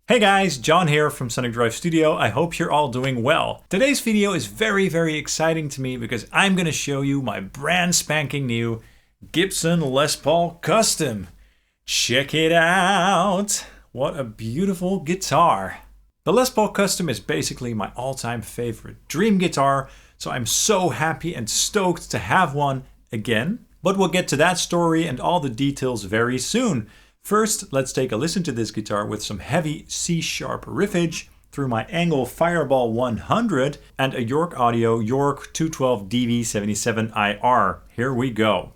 Hey guys, John here from Sonic Drive Studio. I hope you're all doing well. Today's video is very exciting to me because I'm going to show you my brand spanking new Gibson Les Paul Custom. Check it out! What a beautiful guitar. The Les Paul Custom is basically my all-time favorite dream guitar, so I'm so happy and stoked to have one again. But we'll get to that story and all the details very soon. First, let's take a listen to this guitar with some heavy C-sharp riffage through my ENGL Fireball 100 and a York Audio York 212 DV77IR. Here we go.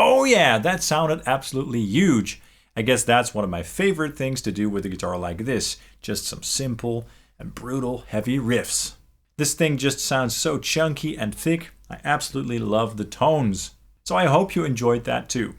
Oh yeah, that sounded absolutely huge. I guess that's one of my favorite things to do with a guitar like this. Just some simple and brutal heavy riffs. This thing just sounds so chunky and thick. I absolutely love the tones. So I hope you enjoyed that too.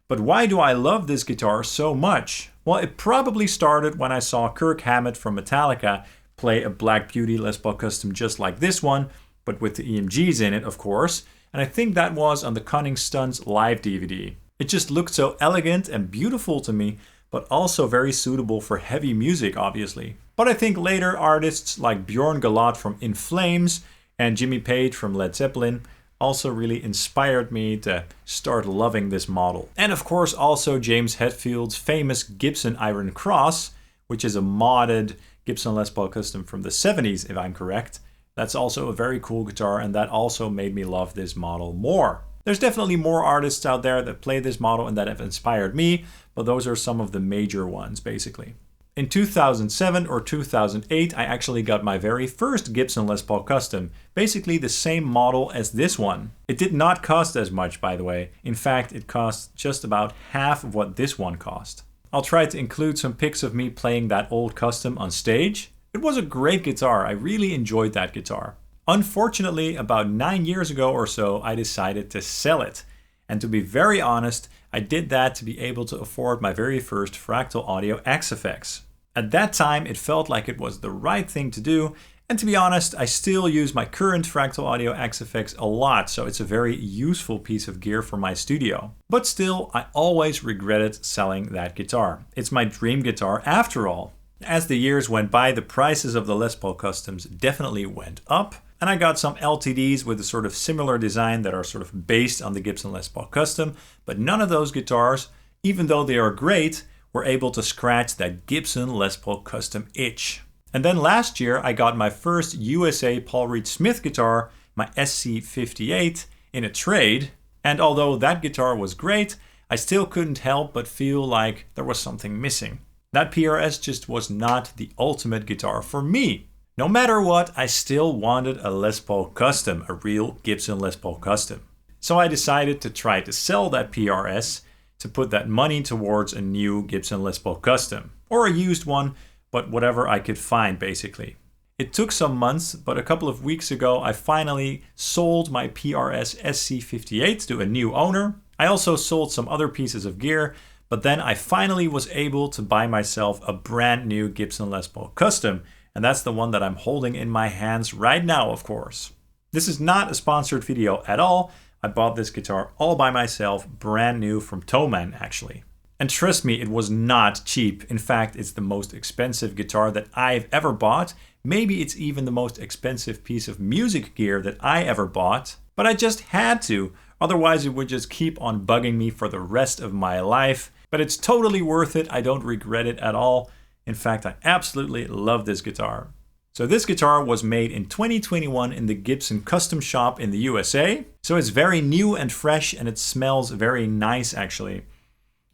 But why do I love this guitar so much? Well, it probably started when I saw Kirk Hammett from Metallica play a Black Beauty Les Paul Custom just like this one, but with the EMGs in it, of course. And I think that was on the Cunning Stunts live DVD. It just looked so elegant and beautiful to me, but also very suitable for heavy music, obviously. But I think later artists like Bjorn Galat from In Flames and Jimmy Page from Led Zeppelin also really inspired me to start loving this model. And of course also James Hetfield's famous Gibson Iron Cross, which is a modded Gibson Les Paul Custom from the 70s, if I'm correct. That's also a very cool guitar, and that also made me love this model more. There's definitely more artists out there that play this model and that have inspired me, but those are some of the major ones, basically. In 2007 or 2008, I actually got my very first Gibson Les Paul Custom, basically the same model as this one. It did not cost as much, by the way. In fact, it cost just about half of what this one cost. I'll try to include some pics of me playing that old Custom on stage. It was a great guitar. I really enjoyed that guitar. Unfortunately, about 9 years ago or so, I decided to sell it. And to be very honest, I did that to be able to afford my very first Fractal Audio XFX. At that time, it felt like it was the right thing to do. And to be honest, I still use my current Fractal Audio XFX a lot, so it's a very useful piece of gear for my studio. But still, I always regretted selling that guitar. It's my dream guitar after all. As the years went by, the prices of the Les Paul Customs definitely went up, and I got some LTDs with a sort of similar design that are sort of based on the Gibson Les Paul Custom, but none of those guitars, even though they are great, were able to scratch that Gibson Les Paul Custom itch. And then last year, I got my first USA Paul Reed Smith guitar, my SC58, in a trade, and although that guitar was great, I still couldn't help but feel like there was something missing. That PRS just was not the ultimate guitar for me. No matter what, I still wanted a Les Paul Custom, a real Gibson Les Paul Custom. So I decided to try to sell that PRS to put that money towards a new Gibson Les Paul Custom, or a used one, but whatever I could find basically. It took some months, but a couple of weeks ago I finally sold my PRS SC58 to a new owner. I also sold some other pieces of gear, but then I finally was able to buy myself a brand new Gibson Les Paul Custom, and that's the one that I'm holding in my hands right now, of course. This is not a sponsored video at all. I bought this guitar all by myself, brand new from Thomann actually. And trust me, it was not cheap. In fact, it's the most expensive guitar that I've ever bought. Maybe it's even the most expensive piece of music gear that I ever bought. But I just had to, otherwise it would just keep on bugging me for the rest of my life. But it's totally worth it. I don't regret it at all. In fact, I absolutely love this guitar. So this guitar was made in 2021 in the Gibson custom shop in the USA. So it's very new and fresh, and it smells very nice actually.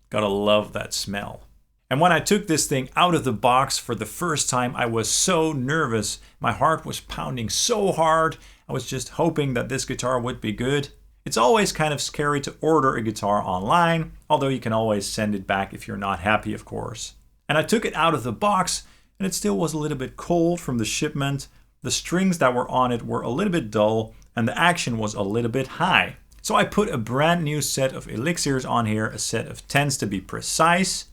Gotta love that smell. And when I took this thing out of the box for the first time, I was so nervous. My heart was pounding so hard. I was just hoping that this guitar would be good. It's always kind of scary to order a guitar online, although you can always send it back if you're not happy, of course. And I took it out of the box, and it still was a little bit cold from the shipment. The strings that were on it were a little bit dull, and the action was a little bit high. So I put a brand new set of elixirs on here, a set of 10s to be precise.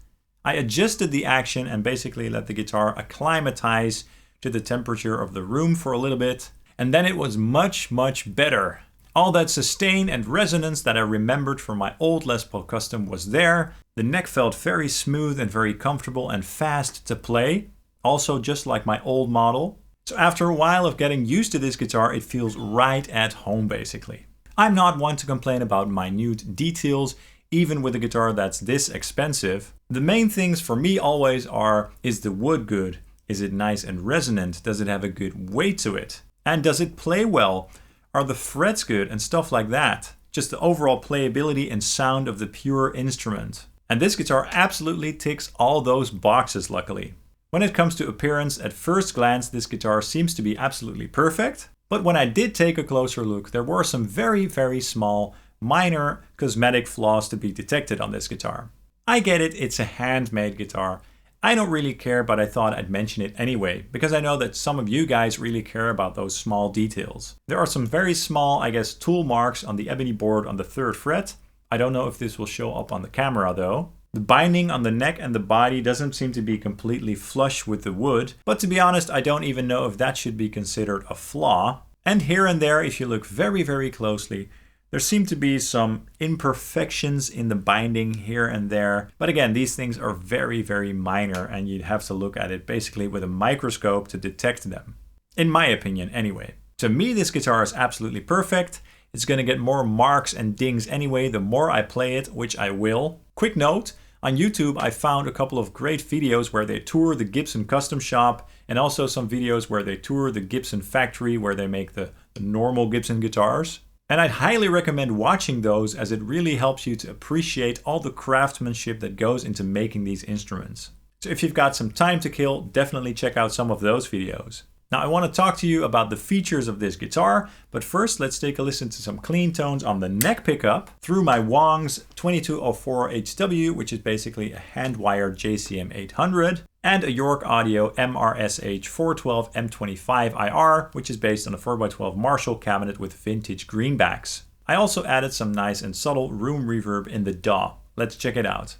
I adjusted the action and basically let the guitar acclimatize to the temperature of the room for a little bit. And then it was much, much better. All that sustain and resonance that I remembered from my old Les Paul Custom was there. The neck felt very smooth and very comfortable and fast to play. Also just like my old model. So after a while of getting used to this guitar, it feels right at home basically. I'm not one to complain about minute details, even with a guitar that's this expensive. The main things for me always are, is the wood good? Is it nice and resonant? Does it have a good weight to it? And does it play well? Are the frets good and stuff like that? Just the overall playability and sound of the pure instrument. And this guitar absolutely ticks all those boxes, luckily. When it comes to appearance, at first glance, this guitar seems to be absolutely perfect. But when I did take a closer look, there were some very, very small, minor cosmetic flaws to be detected on this guitar. I get it, it's a handmade guitar. I don't really care, but I thought I'd mention it anyway, because I know that some of you guys really care about those small details. There are some very small, I guess, tool marks on the ebony board on the 3rd fret. I don't know if this will show up on the camera though. The binding on the neck and the body doesn't seem to be completely flush with the wood, but to be honest, I don't even know if that should be considered a flaw. And here and there, if you look very, very closely, there seem to be some imperfections in the binding here and there. But again, these things are very, very minor, and you'd have to look at it basically with a microscope to detect them. In my opinion, anyway. To me, this guitar is absolutely perfect. It's going to get more marks and dings anyway the more I play it, which I will. Quick note, on YouTube I found a couple of great videos where they tour the Gibson custom shop, and also some videos where they tour the Gibson factory where they make the normal Gibson guitars. And I'd highly recommend watching those, as it really helps you to appreciate all the craftsmanship that goes into making these instruments. So if you've got some time to kill, definitely check out some of those videos. Now I want to talk to you about the features of this guitar, but first let's take a listen to some clean tones on the neck pickup through my Wangs 2204 HW, which is basically a hand-wired JCM 800, and a York Audio MRSH 412 M25 IR, which is based on a 4x12 Marshall cabinet with vintage greenbacks. I also added some nice and subtle room reverb in the DAW. Let's check it out.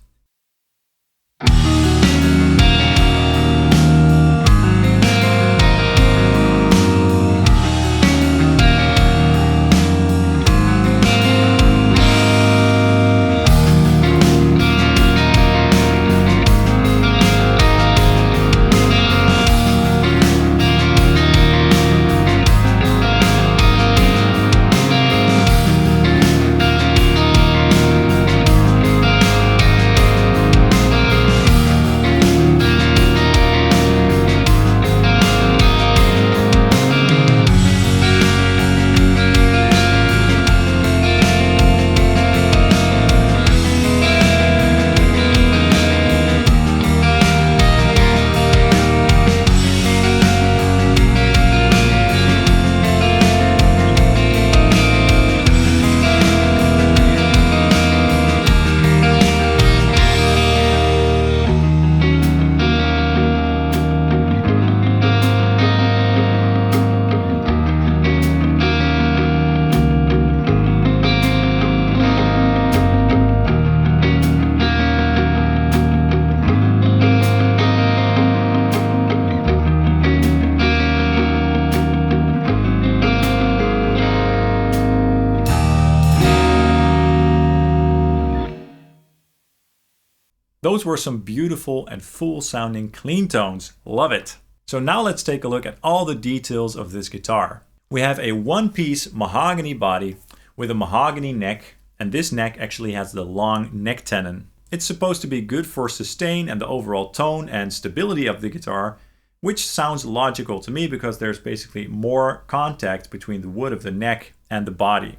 Those were some beautiful and full sounding clean tones. Love it. So now let's take a look at all the details of this guitar. We have a one-piece mahogany body with a mahogany neck, and this neck actually has the long neck tenon. It's supposed to be good for sustain and the overall tone and stability of the guitar, which sounds logical to me because there's basically more contact between the wood of the neck and the body.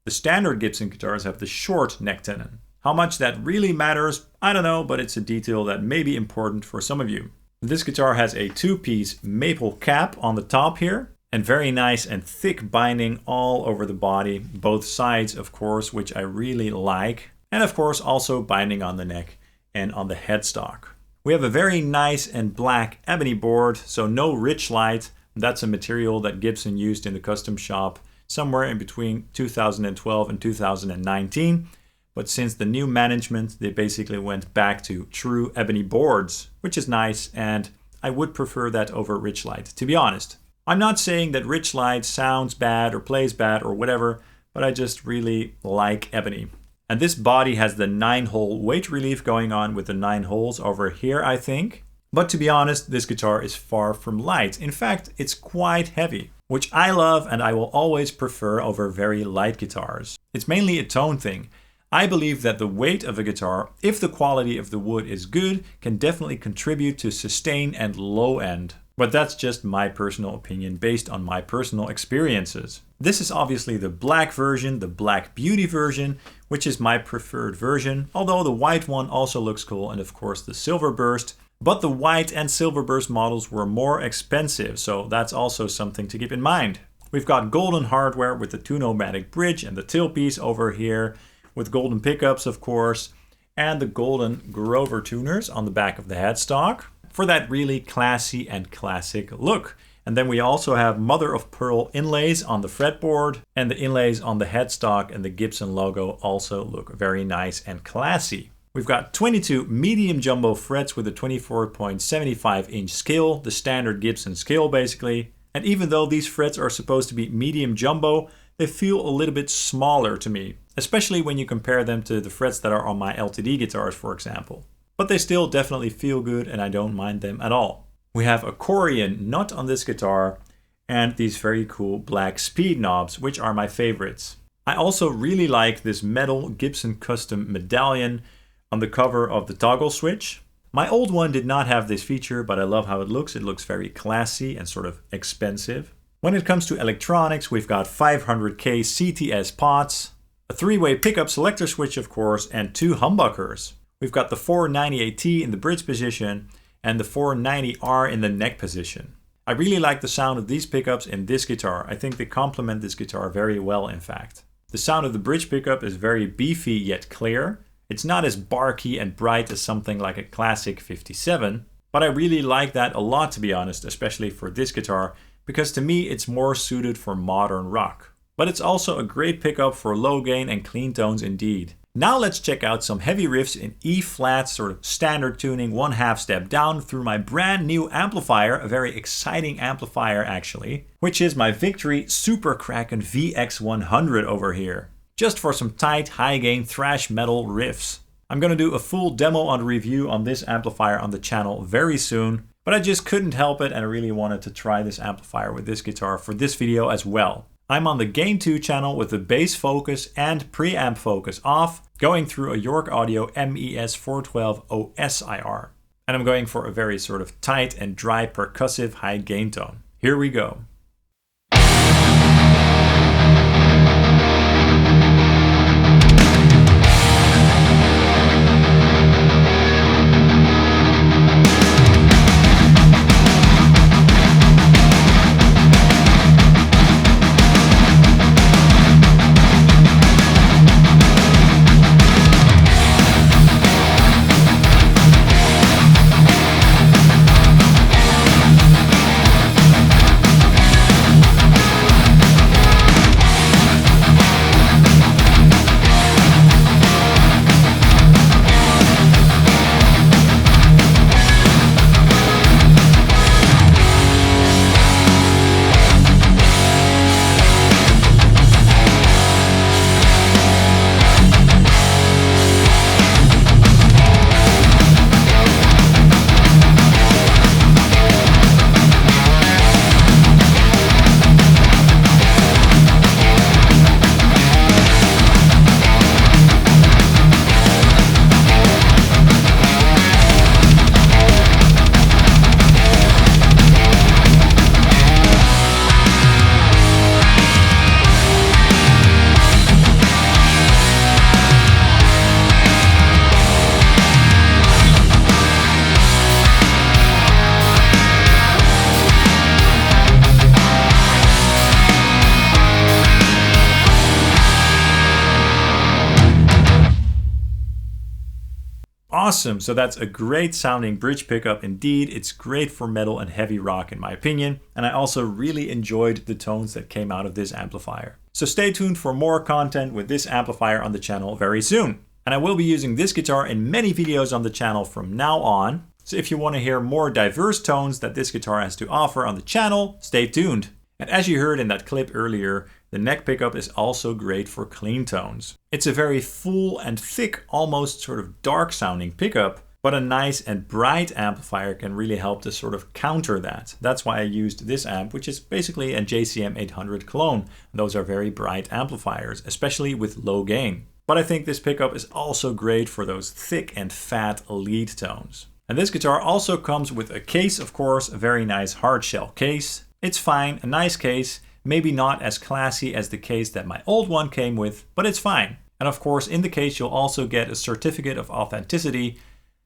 The standard Gibson guitars have the short neck tenon. How much that really matters, I don't know, but it's a detail that may be important for some of you. This guitar has a two-piece maple cap on the top here, and very nice and thick binding all over the body, both sides of course, which I really like. And of course also binding on the neck and on the headstock. We have a very nice and black ebony board, so no rich light. That's a material that Gibson used in the custom shop somewhere in between 2012 and 2019. But since the new management, they basically went back to true ebony boards, which is nice, and I would prefer that over rich light, to be honest. I'm not saying that rich light sounds bad or plays bad or whatever, but I just really like ebony. And this body has the 9-hole weight relief going on with the 9 holes over here, I think. But to be honest, this guitar is far from light. In fact, it's quite heavy, which I love and I will always prefer over very light guitars. It's mainly a tone thing. I believe that the weight of a guitar, if the quality of the wood is good, can definitely contribute to sustain and low end. But that's just my personal opinion based on my personal experiences. This is obviously the black version, the Black Beauty version, which is my preferred version, although the white one also looks cool, and of course the Silver Burst. But the white and Silver Burst models were more expensive, so that's also something to keep in mind. We've got golden hardware with the 2-nomadic bridge and the tailpiece over here, with golden pickups of course, and the golden Grover tuners on the back of the headstock for that really classy and classic look. And then we also have mother of pearl inlays on the fretboard, and the inlays on the headstock and the Gibson logo also look very nice and classy. We've got 22 medium jumbo frets with a 24.75 inch scale, the standard Gibson scale basically. And even though these frets are supposed to be medium jumbo, they feel a little bit smaller to me, especially when you compare them to the frets that are on my LTD guitars, for example. But they still definitely feel good and I don't mind them at all. We have a Corian nut on this guitar and these very cool black speed knobs, which are my favorites. I also really like this metal Gibson custom medallion on the cover of the toggle switch. My old one did not have this feature, but I love how it looks. It looks very classy and sort of expensive. When it comes to electronics, we've got 500K CTS pots, a 3-way pickup selector switch of course, and 2 humbuckers. We've got the 498T in the bridge position and the 490R in the neck position. I really like the sound of these pickups in this guitar. I think they complement this guitar very well, in fact. The sound of the bridge pickup is very beefy yet clear. It's not as barky and bright as something like a classic 57, but I really like that a lot, to be honest, especially for this guitar, because to me it's more suited for modern rock. But it's also a great pickup for low gain and clean tones indeed. Now let's check out some heavy riffs in E flat, sort of standard tuning, 1/2 step down through my brand new amplifier, a very exciting amplifier actually, which is my Victory Super Kraken VX100 over here. Just for some tight, high gain thrash metal riffs. I'm gonna do a full demo and review on this amplifier on the channel very soon, but I just couldn't help it and I really wanted to try this amplifier with this guitar for this video as well. I'm on the Gain 2 channel with the bass focus and preamp focus off, going through a York Audio MES412 OSIR. And I'm going for a very sort of tight and dry percussive high gain tone. Here we go. Awesome, so that's a great sounding bridge pickup indeed. It's great for metal and heavy rock in my opinion, and I also really enjoyed the tones that came out of this amplifier. So stay tuned for more content with this amplifier on the channel very soon. And I will be using this guitar in many videos on the channel from now on. So if you want to hear more diverse tones that this guitar has to offer on the channel, stay tuned. And as you heard in that clip earlier, the neck pickup is also great for clean tones. It's a very full and thick, almost sort of dark sounding pickup, but a nice and bright amplifier can really help to sort of counter that. That's why I used this amp, which is basically a JCM 800 clone. Those are very bright amplifiers, especially with low gain. But I think this pickup is also great for those thick and fat lead tones. And this guitar also comes with a case, of course, a very nice hard shell case. It's fine, a nice case, maybe not as classy as the case that my old one came with, but it's fine. And of course, in the case, you'll also get a certificate of authenticity,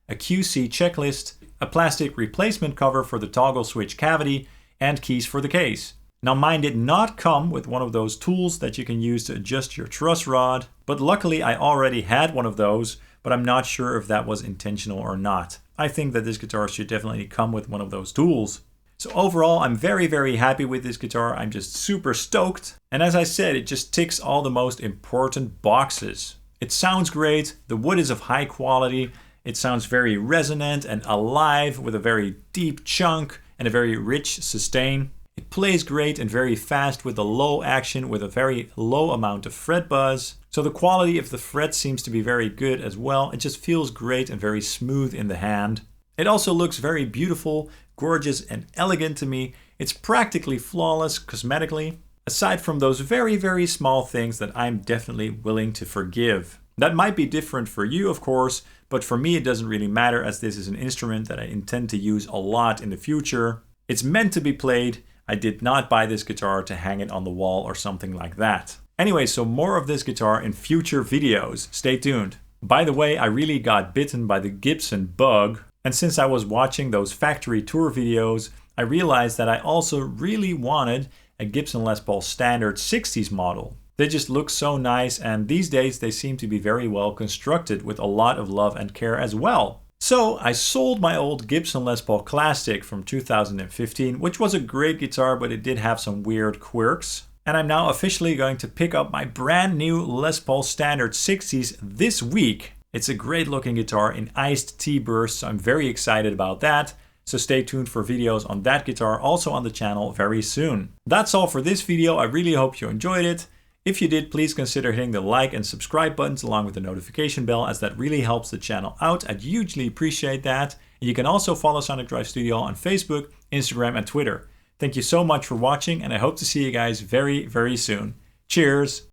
a QC checklist, a plastic replacement cover for the toggle switch cavity, and keys for the case. Now mine did not come with one of those tools that you can use to adjust your truss rod, but luckily I already had one of those, but I'm not sure if that was intentional or not. I think that this guitar should definitely come with one of those tools. So overall, I'm very, very happy with this guitar. I'm just super stoked. And as I said, it just ticks all the most important boxes. It sounds great. The wood is of high quality. It sounds very resonant and alive with a very deep chunk and a very rich sustain. It plays great and very fast with a low action with a very low amount of fret buzz. So the quality of the frets seems to be very good as well. It just feels great and very smooth in the hand. It also looks very beautiful, gorgeous and elegant to me. It's practically flawless cosmetically, aside from those very, very small things that I'm definitely willing to forgive. That might be different for you, of course, but for me it doesn't really matter as this is an instrument that I intend to use a lot in the future. It's meant to be played. I did not buy this guitar to hang it on the wall or something like that. Anyway, so more of this guitar in future videos. Stay tuned. By the way, I really got bitten by the Gibson bug. And since I was watching those factory tour videos, I realized that I also really wanted a Gibson Les Paul Standard 60s model. They just look so nice, and these days they seem to be very well constructed with a lot of love and care as well. So I sold my old Gibson Les Paul Classic from 2015, which was a great guitar, but it did have some weird quirks. And I'm now officially going to pick up my brand new Les Paul Standard 60s this week. It's a great looking guitar in iced tea bursts, so I'm very excited about that. So stay tuned for videos on that guitar also on the channel very soon. That's all for this video. I really hope you enjoyed it. If you did, please consider hitting the like and subscribe buttons along with the notification bell, as that really helps the channel out. I'd hugely appreciate that. And you can also follow Sonic Drive Studio on Facebook, Instagram and Twitter. Thank you so much for watching, and I hope to see you guys very, very soon. Cheers!